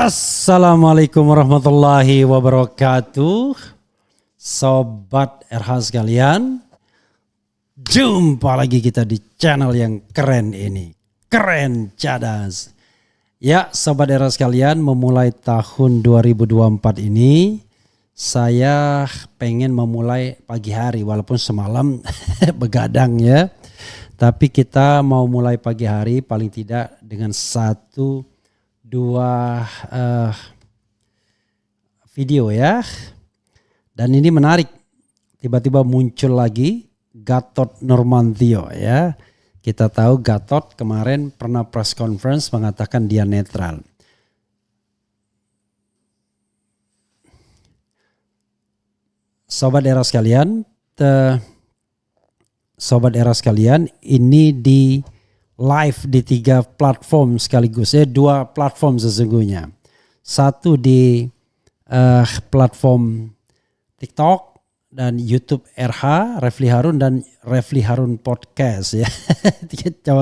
Assalamualaikum warahmatullahi wabarakatuh. Sobat RH sekalian, jumpa lagi kita di channel yang keren ini. Keren cadas. Ya Sobat RH sekalian, memulai tahun 2024 ini saya pengen memulai pagi hari walaupun semalam begadang ya. Tapi kita mau mulai pagi hari paling tidak dengan dua video ya. Dan ini menarik, tiba-tiba muncul lagi Gatot Nurmantio ya. Kita tahu Gatot kemarin pernah press conference mengatakan dia netral. Sobat era sekalian, ini di live di 3 platform sekaligus, 2 platform sesungguhnya. Satu di platform TikTok dan YouTube RH, Refli Harun dan Refli Harun Podcast ya.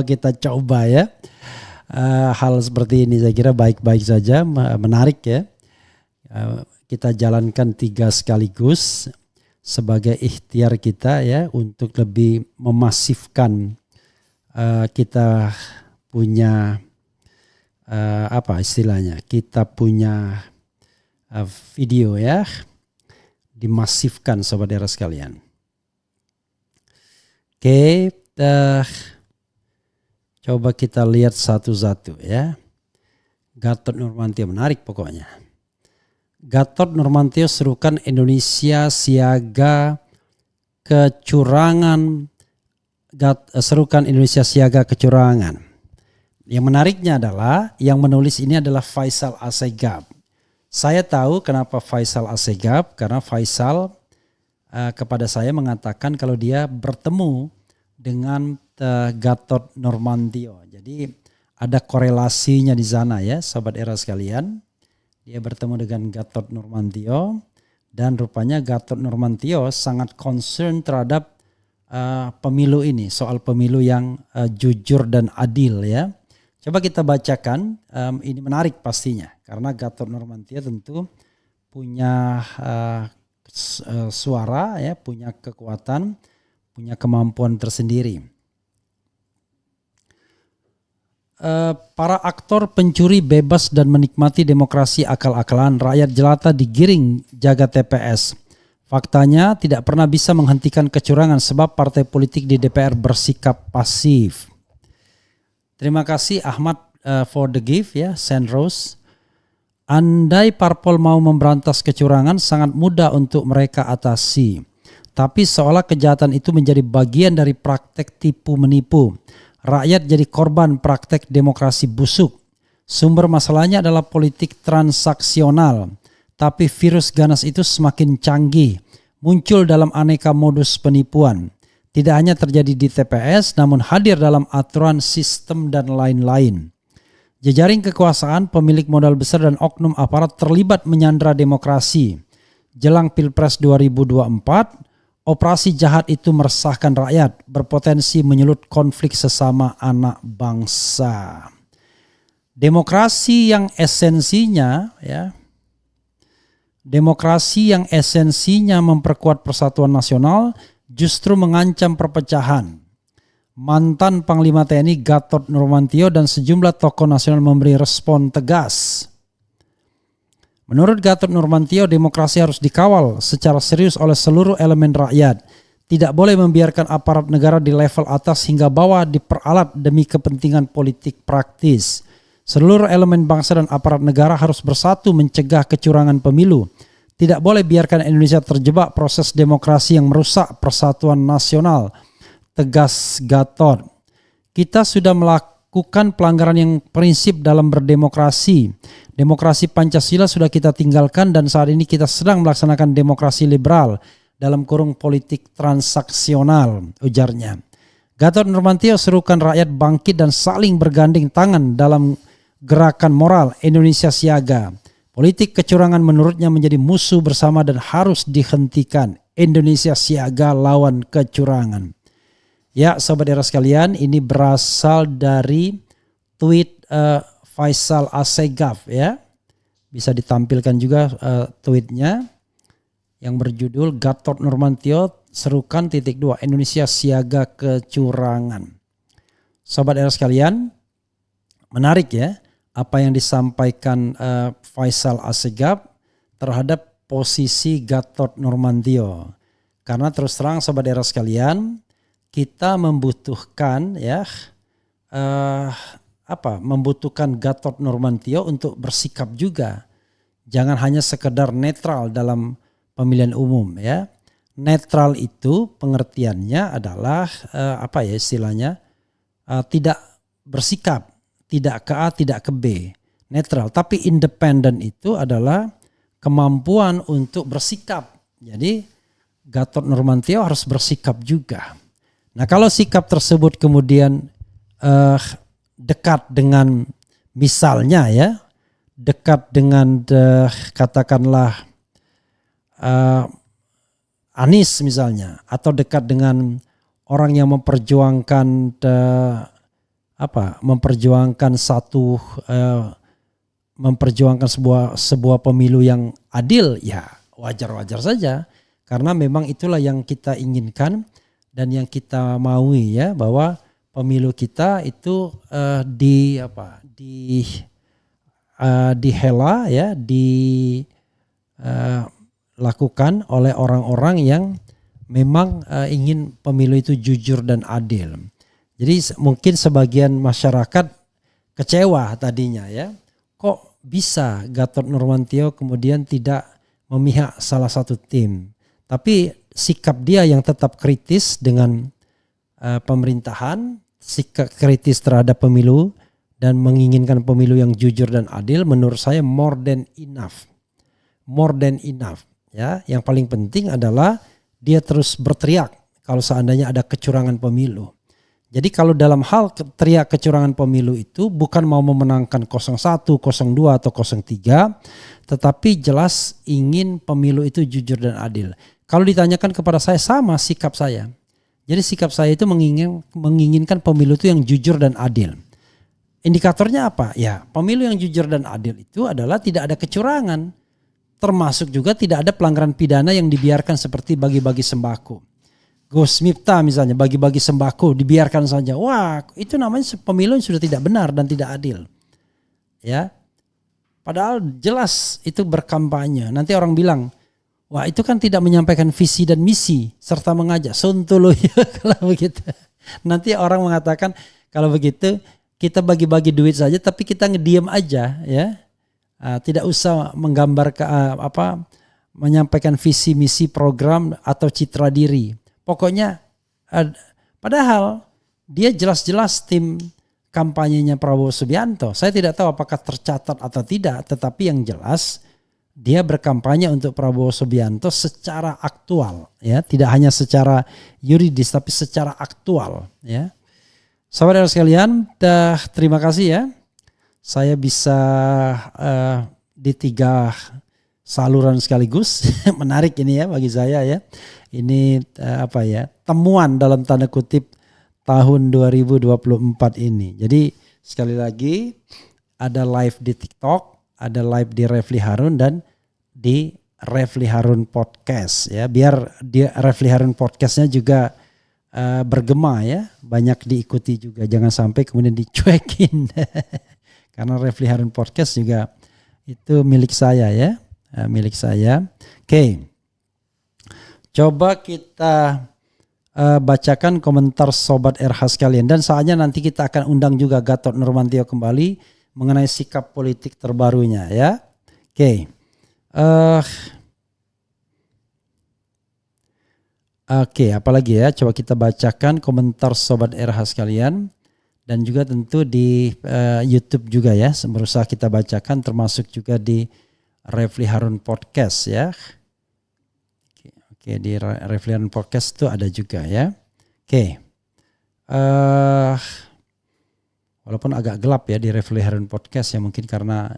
kita coba ya. Hal seperti ini saya kira baik-baik saja, menarik ya. Kita jalankan 3 sekaligus sebagai ikhtiar kita ya untuk lebih memasifkan kita punya apa istilahnya, kita punya video ya, dimasifkan sobat era sekalian. Oke, coba kita lihat satu-satu ya. Gatot Nurmantio menarik pokoknya. Gatot Nurmantio serukan Indonesia siaga kecurangan. Serukan Indonesia siaga kecurangan. Yang menariknya adalah yang menulis ini adalah Faisal Assegaf. Saya tahu kenapa Faisal Assegaf, karena Faisal kepada saya mengatakan kalau dia bertemu dengan Gatot Nurmantio. Jadi ada korelasinya di sana ya sobat era sekalian. Dia bertemu dengan Gatot Nurmantio dan rupanya Gatot Nurmantio sangat concern terhadap pemilu ini, soal pemilu yang jujur dan adil ya. Coba kita bacakan, ini menarik pastinya karena Gatot Nurmantio tentu punya suara ya, punya kekuatan, punya kemampuan tersendiri. Para aktor pencuri bebas dan menikmati demokrasi akal-akalan, rakyat jelata digiring jaga TPS. Faktanya tidak pernah bisa menghentikan kecurangan sebab partai politik di DPR bersikap pasif. Terima kasih Ahmad for the gift ya, Sandrose. Andai parpol mau memberantas kecurangan sangat mudah untuk mereka atasi. Tapi seolah kejahatan itu menjadi bagian dari praktek tipu menipu. Rakyat jadi korban praktek demokrasi busuk. Sumber masalahnya adalah politik transaksional. Tapi virus ganas itu semakin canggih, muncul dalam aneka modus penipuan. Tidak hanya terjadi di TPS, namun hadir dalam aturan sistem dan lain-lain. Jejaring kekuasaan, pemilik modal besar dan oknum aparat terlibat menyandra demokrasi. Jelang Pilpres 2024, operasi jahat itu meresahkan rakyat, berpotensi menyulut konflik sesama anak bangsa. Demokrasi yang esensinya memperkuat persatuan nasional justru mengancam perpecahan. Mantan Panglima TNI Gatot Nurmantio dan sejumlah tokoh nasional memberi respon tegas. Menurut Gatot Nurmantio, demokrasi harus dikawal secara serius oleh seluruh elemen rakyat. Tidak boleh membiarkan aparat negara di level atas hingga bawah diperalat demi kepentingan politik praktis. Seluruh elemen bangsa dan aparat negara harus bersatu mencegah kecurangan pemilu. Tidak boleh biarkan Indonesia terjebak proses demokrasi yang merusak persatuan nasional, tegas Gatot. Kita sudah melakukan pelanggaran yang prinsip dalam berdemokrasi. Demokrasi Pancasila sudah kita tinggalkan dan saat ini kita sedang melaksanakan demokrasi liberal dalam kurung politik transaksional, ujarnya. Gatot Nurmantio serukan rakyat bangkit dan saling bergandeng tangan dalam gerakan moral Indonesia Siaga. Politik kecurangan menurutnya menjadi musuh bersama dan harus dihentikan. Indonesia Siaga lawan kecurangan. Ya sobat era sekalian, ini berasal dari tweet Faisal Assegaf ya. bisa ditampilkan juga tweetnya yang berjudul Gatot Nurmantio serukan .2 Indonesia siaga kecurangan. Sobat era sekalian, menarik ya apa yang disampaikan Faisal Assegaf terhadap posisi Gatot Nurmantio. Karena terus terang sobat era sekalian, kita membutuhkan ya membutuhkan Gatot Nurmantio untuk bersikap juga. Jangan hanya sekedar netral dalam pemilihan umum ya. Netral itu pengertiannya adalah istilahnya tidak bersikap, tidak ke A, tidak ke B, netral. Tapi independen itu adalah kemampuan untuk bersikap. Jadi Gatot Nurmantio harus bersikap juga. Nah kalau sikap tersebut kemudian dekat dengan misalnya ya, dekat dengan katakanlah Anies misalnya, atau dekat dengan orang yang memperjuangkan memperjuangkan sebuah pemilu yang adil, ya wajar-wajar saja karena memang itulah yang kita inginkan dan yang kita maui ya, bahwa pemilu kita itu dihela ya, dilakukan oleh orang-orang yang memang ingin pemilu itu jujur dan adil. Jadi mungkin sebagian masyarakat kecewa tadinya ya, kok bisa Gatot Nurmantio kemudian tidak memihak salah satu tim. Tapi sikap dia yang tetap kritis dengan pemerintahan, sikap kritis terhadap pemilu dan menginginkan pemilu yang jujur dan adil, menurut saya more than enough. More than enough ya. Yang paling penting adalah dia terus berteriak kalau seandainya ada kecurangan pemilu. Jadi kalau dalam hal teriak kecurangan pemilu itu bukan mau memenangkan 01, 02 atau 03, tetapi jelas ingin pemilu itu jujur dan adil. Kalau ditanyakan kepada saya, sama sikap saya. Jadi sikap saya itu menginginkan pemilu itu yang jujur dan adil. Indikatornya apa? Ya, pemilu yang jujur dan adil itu adalah tidak ada kecurangan. Termasuk juga tidak ada pelanggaran pidana yang dibiarkan seperti bagi-bagi sembako. Gus Miftah misalnya bagi-bagi sembako dibiarkan saja. Wah, itu namanya pemilu yang sudah tidak benar dan tidak adil. Ya. Padahal jelas itu berkampanye. Nanti orang bilang, wah itu kan tidak menyampaikan visi dan misi serta mengajak. Sontolo ya kalau begitu. Nanti orang mengatakan kalau begitu kita bagi-bagi duit saja tapi kita ngediam aja ya. Tidak usah menggambar menyampaikan visi misi program atau citra diri. Pokoknya padahal dia jelas-jelas tim kampanyenya Prabowo Subianto. Saya tidak tahu apakah tercatat atau tidak, tetapi yang jelas dia berkampanye untuk Prabowo Subianto secara aktual ya, tidak hanya secara yuridis tapi secara aktual ya. Saudara sekalian, terima kasih ya. Saya bisa di 3 saluran sekaligus. Menarik ini ya bagi saya ya. Ini temuan dalam tanda kutip tahun 2024 ini. Jadi sekali lagi ada live di TikTok, ada live di Refli Harun dan di Refli Harun Podcast ya. Biar di Refli Harun Podcastnya juga bergema ya, banyak diikuti juga. Jangan sampai kemudian dicuekin. Karena Refli Harun Podcast juga itu milik saya ya, milik saya. Oke. Coba kita bacakan komentar Sobat RH sekalian. Dan saatnya nanti kita akan undang juga Gatot Nurmantio kembali mengenai sikap politik terbarunya ya. Oke. Oke, apalagi ya? Coba kita bacakan komentar Sobat RH sekalian. Dan juga tentu di YouTube juga ya. Berusaha kita bacakan termasuk juga di Refli Harun Podcast ya. Oke, di Refli Harun Podcast itu ada juga ya. Oke. Walaupun agak gelap ya di Refli Harun Podcast ya, mungkin karena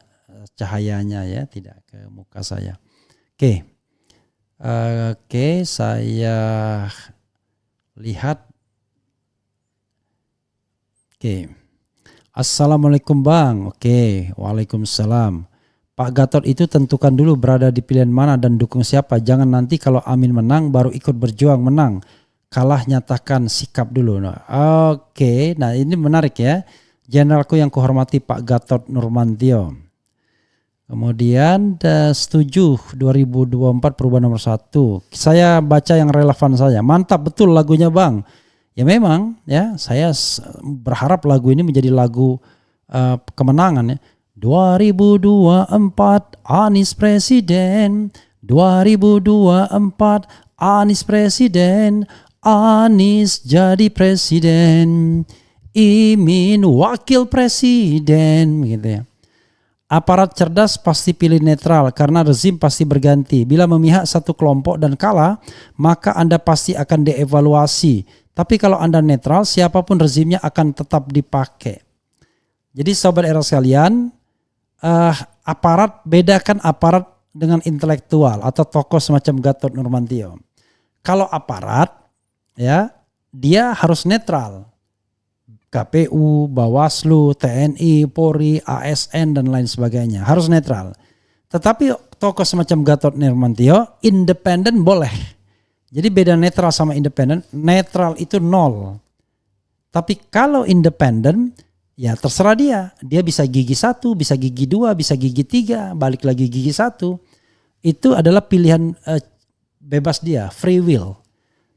cahayanya ya tidak ke muka saya. Oke. Oke, saya lihat. Oke. Assalamualaikum Bang. Oke, waalaikumsalam. Pak Gatot itu tentukan dulu berada di pilihan mana dan dukung siapa. Jangan nanti kalau Amin menang baru ikut berjuang menang. Kalah nyatakan sikap dulu. Nah, oke, nah ini menarik ya. Jenderalku yang kuhormati Pak Gatot Nurmantio. Kemudian setuju 2024 perubahan nomor 1. Saya baca yang relevan saja. Mantap betul lagunya Bang. Ya memang ya, saya berharap lagu ini menjadi lagu kemenangan ya. 2024 Anies Presiden. 2024 Anies Presiden. Anies jadi presiden. Imin wakil presiden gitu ya. Aparat cerdas pasti pilih netral karena rezim pasti berganti. Bila memihak satu kelompok dan kalah, maka Anda pasti akan dievaluasi. Tapi kalau Anda netral, siapapun rezimnya akan tetap dipakai. Jadi sobat era sekalian, aparat, bedakan aparat dengan intelektual atau tokoh semacam Gatot Nurmantio. Kalau aparat, ya dia harus netral. KPU, Bawaslu, TNI, Polri, ASN dan lain sebagainya harus netral. Tetapi tokoh semacam Gatot Nurmantio independen boleh. Jadi beda netral sama independen. Netral itu 0. Tapi kalau independen ya terserah dia. Dia bisa gigi 1, bisa gigi 2, bisa gigi 3, balik lagi gigi 1. Itu adalah pilihan bebas dia, free will.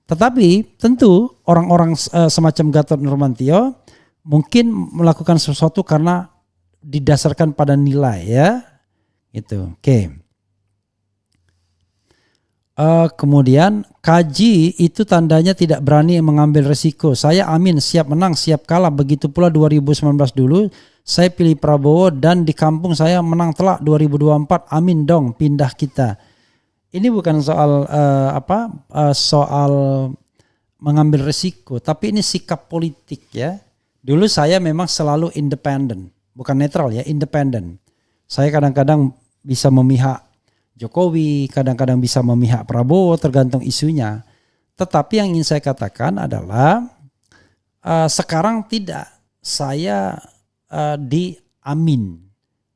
Tetapi tentu orang-orang semacam Gatot Nurmantio mungkin melakukan sesuatu karena didasarkan pada nilai ya. Gitu. Oke. Kemudian kaji itu tandanya tidak berani mengambil resiko. Saya Amin siap menang siap kalah. Begitu pula 2019 dulu saya pilih Prabowo dan di kampung saya menang telak 2024. Amin dong pindah kita. Ini bukan soal soal mengambil resiko, tapi ini sikap politik ya. Dulu saya memang selalu independen, bukan netral ya, independen. Saya kadang-kadang bisa memihak Jokowi, kadang-kadang bisa memihak Prabowo, tergantung isunya. Tetapi yang ingin saya katakan adalah sekarang tidak, saya di Amin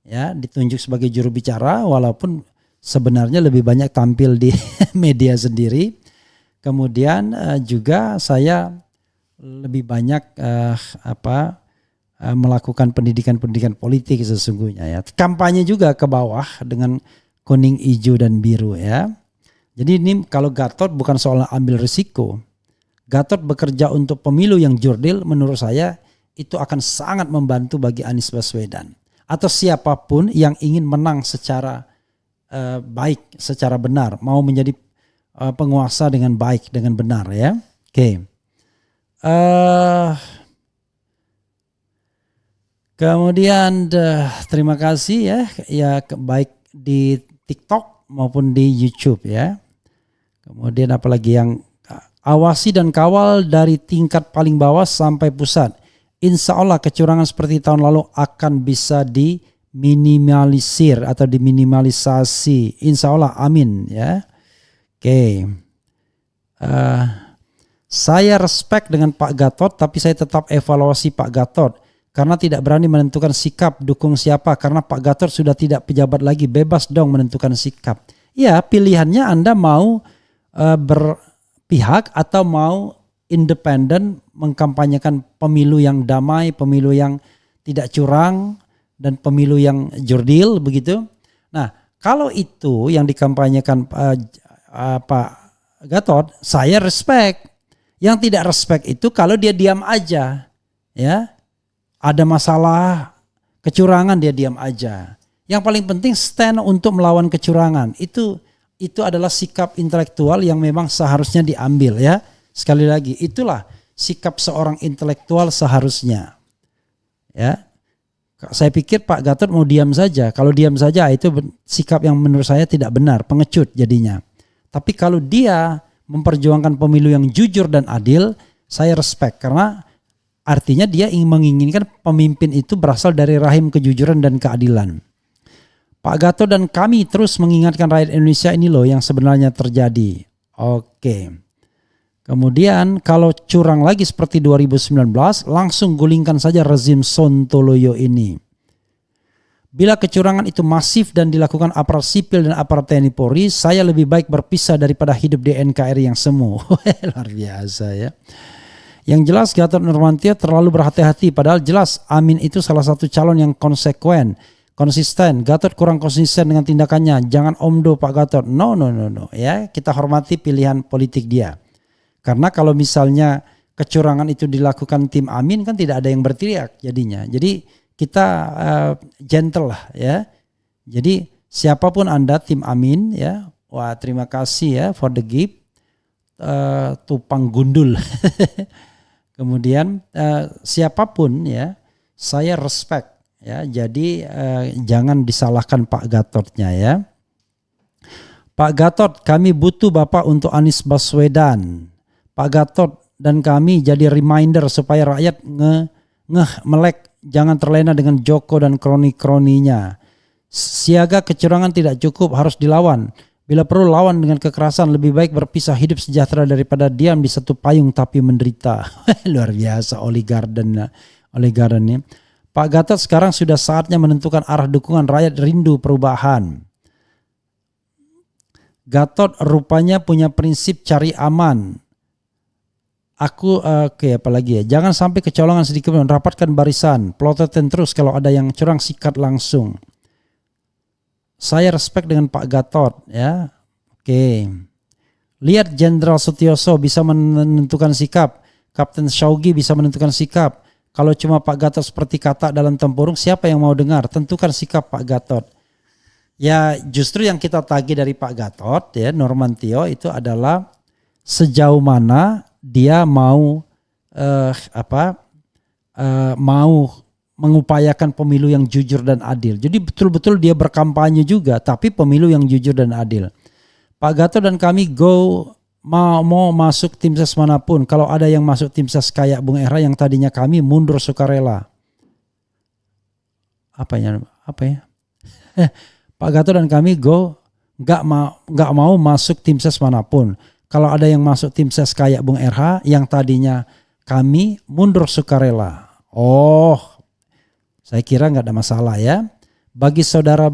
ya, ditunjuk sebagai juru bicara walaupun sebenarnya lebih banyak tampil di media sendiri. Kemudian juga saya lebih banyak melakukan pendidikan politik sesungguhnya ya. Kampanye juga ke bawah dengan kuning, hijau dan biru ya. Jadi ini kalau Gatot bukan soal ambil risiko. Gatot bekerja untuk pemilu yang jurdil menurut saya itu akan sangat membantu bagi Anies Baswedan atau siapapun yang ingin menang secara baik, secara benar, mau menjadi penguasa dengan baik, dengan benar ya. Oke. Kemudian terima kasih ya baik di TikTok maupun di YouTube ya. Kemudian apalagi yang awasi dan kawal dari tingkat paling bawah sampai pusat. Insya Allah kecurangan seperti tahun lalu akan bisa diminimalisir atau diminimalisasi. Insya Allah amin ya. Oke. Saya respect dengan Pak Gatot tapi saya tetap evaluasi Pak Gatot karena tidak berani menentukan sikap dukung siapa karena Pak Gatot sudah tidak pejabat lagi, bebas dong menentukan sikap. Ya pilihannya Anda mau berpihak atau mau independen mengkampanyekan pemilu yang damai, pemilu yang tidak curang dan pemilu yang jurdil begitu. Nah kalau itu yang dikampanyekan Pak Gatot, saya respect. Yang tidak respect itu kalau dia diam aja, ya ada masalah kecurangan dia diam aja. Yang paling penting stand untuk melawan kecurangan itu adalah sikap intelektual yang memang seharusnya diambil ya. Sekali lagi itulah sikap seorang intelektual seharusnya. Ya, saya pikir Pak Gatot mau diam saja. Kalau diam saja itu sikap yang menurut saya tidak benar, pengecut jadinya. Tapi kalau dia memperjuangkan pemilu yang jujur dan adil, saya respect karena artinya dia ingin menginginkan pemimpin itu berasal dari rahim kejujuran dan keadilan. Pak Gatot dan kami terus mengingatkan rakyat Indonesia ini loh yang sebenarnya terjadi. Oke. Kemudian kalau curang lagi seperti 2019, langsung gulingkan saja rezim Sontoloyo ini. Bila kecurangan itu masif dan dilakukan aparat sipil dan aparat TNI Polri, saya lebih baik berpisah daripada hidup di NKRI yang semu. Luar biasa ya. Yang jelas Gatot Nurmantio terlalu berhati-hati, padahal jelas Amin itu salah satu calon yang konsisten. Gatot kurang konsisten dengan tindakannya. Jangan omdo Pak Gatot. No. Ya, kita hormati pilihan politik dia. Karena kalau misalnya kecurangan itu dilakukan tim Amin kan tidak ada yang berteriak jadinya. Jadi kita gentle lah ya. Jadi siapapun Anda tim Amin ya, wah terima kasih ya for the gift, tupang gundul. Kemudian siapapun ya, saya respect ya. Jadi jangan disalahkan Pak Gatotnya ya. Pak Gatot, kami butuh Bapak untuk Anies Baswedan. Pak Gatot dan kami jadi reminder supaya rakyat melek, jangan terlena dengan Joko dan kroni-kroninya. Siaga kecurangan tidak cukup, harus dilawan. Bila perlu lawan dengan kekerasan, lebih baik berpisah hidup sejahtera daripada diam di satu payung tapi menderita. Luar biasa Oli Garden ini. Pak Gatot, sekarang sudah saatnya menentukan arah dukungan rakyat rindu perubahan. Gatot rupanya punya prinsip cari aman. Apalagi ya, jangan sampai kecolongan sedikit pun, rapatkan barisan, plototin terus kalau ada yang curang sikat langsung. Saya respect dengan Pak Gatot ya. Lihat Jenderal Sutioso bisa menentukan sikap, Kapten Syaugi bisa menentukan sikap. Kalau cuma Pak Gatot seperti kata dalam tempurung, siapa yang mau dengar? Tentukan sikap Pak Gatot. Ya justru yang kita tagih dari Pak Gatot ya, Nurmantio itu adalah sejauh mana dia mau mau mengupayakan pemilu yang jujur dan adil. Jadi betul-betul dia berkampanye juga, tapi pemilu yang jujur dan adil. Pak Gatot dan kami mau masuk tim ses manapun. Kalau ada yang masuk tim ses kayak Bung Era yang tadinya kami mundur sukarela. Apa ya? Pak Gatot dan kami nggak mau masuk tim ses manapun. Kalau ada yang masuk tim ses kayak Bung RH yang tadinya kami mundur sukarela. Saya kira nggak ada masalah ya. Bagi saudara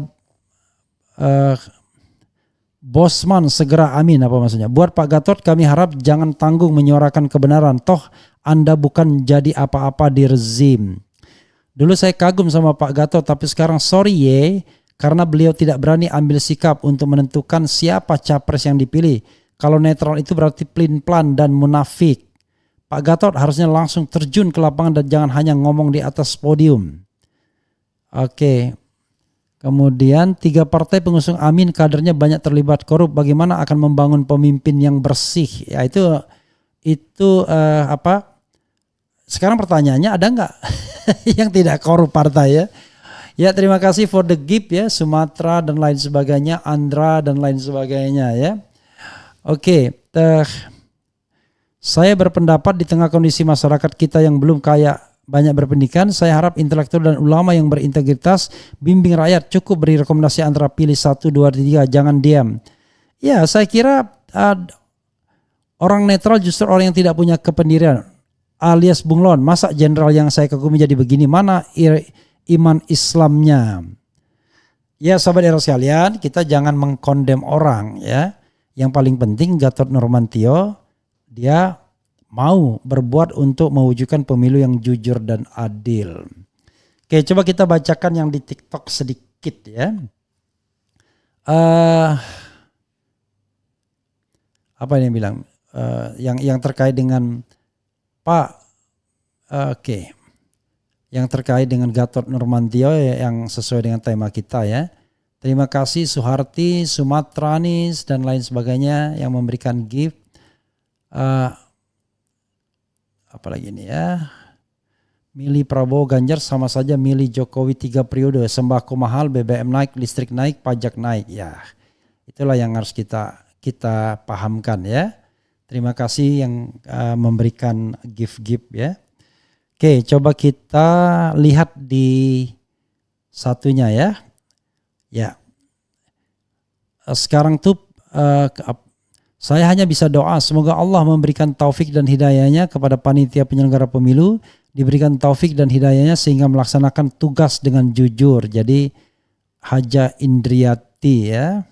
Bosman segera amin, apa maksudnya? Buat Pak Gatot kami harap jangan tanggung menyuarakan kebenaran. Toh Anda bukan jadi apa-apa di rezim. Dulu saya kagum sama Pak Gatot, tapi sekarang sorry karena beliau tidak berani ambil sikap untuk menentukan siapa capres yang dipilih. Kalau netral itu berarti pelin-pelan dan munafik. Pak Gatot harusnya langsung terjun ke lapangan dan jangan hanya ngomong di atas podium. Kemudian 3 partai pengusung Amin kadernya banyak terlibat korup. Bagaimana akan membangun pemimpin yang bersih? Ya itu sekarang pertanyaannya ada nggak yang tidak korup partai ya? Ya terima kasih for the gift ya, Sumatera dan lain sebagainya, Andra dan lain sebagainya ya. Saya berpendapat di tengah kondisi masyarakat kita yang belum kaya banyak berpendidikan, saya harap intelektual dan ulama yang berintegritas bimbing rakyat, cukup beri rekomendasi antara pilih 1, 2, 3, jangan diam. Ya saya kira orang netral justru orang yang tidak punya kependirian, alias bunglon. Masa jenderal yang saya kagumi jadi begini, mana iman Islamnya? Ya sahabat era sekalian, kita jangan mengkondem orang ya. Yang paling penting Gatot Nurmantio dia mau berbuat untuk mewujudkan pemilu yang jujur dan adil. Coba kita bacakan yang di TikTok sedikit ya. Apa ini bilang? Yang terkait dengan yang terkait dengan Gatot Nurmantio yang sesuai dengan tema kita ya. Terima kasih Suharti, Sumatranis dan lain sebagainya yang memberikan gift. Apalagi ini ya. Milih Prabowo Ganjar sama saja milih Jokowi 3 periode. Sembako mahal, BBM naik, listrik naik, pajak naik. Ya, itulah yang harus kita pahamkan ya. Terima kasih yang memberikan gift-gift ya. Coba kita lihat di satunya ya. Ya, sekarang tuh saya hanya bisa doa semoga Allah memberikan taufik dan hidayahnya kepada panitia penyelenggara pemilu, diberikan taufik dan hidayahnya sehingga melaksanakan tugas dengan jujur. Jadi Haja Indriati ya.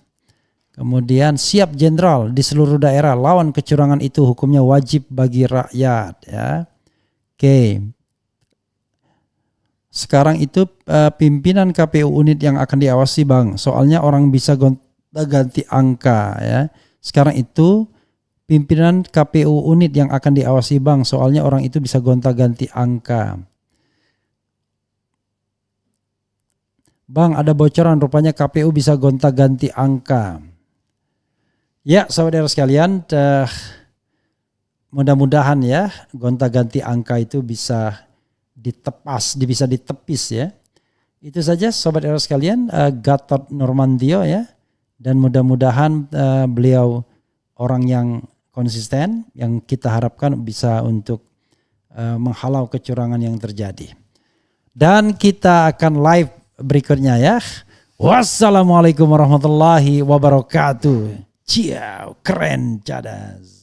Kemudian siap jenderal di seluruh daerah, lawan kecurangan itu hukumnya wajib bagi rakyat ya. Oke. Sekarang itu pimpinan KPU unit yang akan diawasi Bang. Soalnya orang bisa gonta-ganti angka ya. Sekarang itu pimpinan KPU unit yang akan diawasi Bang. Soalnya orang itu bisa gonta-ganti angka. Bang, ada bocoran rupanya KPU bisa gonta-ganti angka. Ya, saudara sekalian, mudah-mudahan ya gonta-ganti angka itu bisa ditepis ya. Itu saja sobat era sekalian, Gatot Nurmantio ya, dan mudah-mudahan beliau orang yang konsisten yang kita harapkan bisa untuk menghalau kecurangan yang terjadi. Dan kita akan live berikutnya ya. Wassalamualaikum warahmatullahi wabarakatuh. Ciao, keren cadas.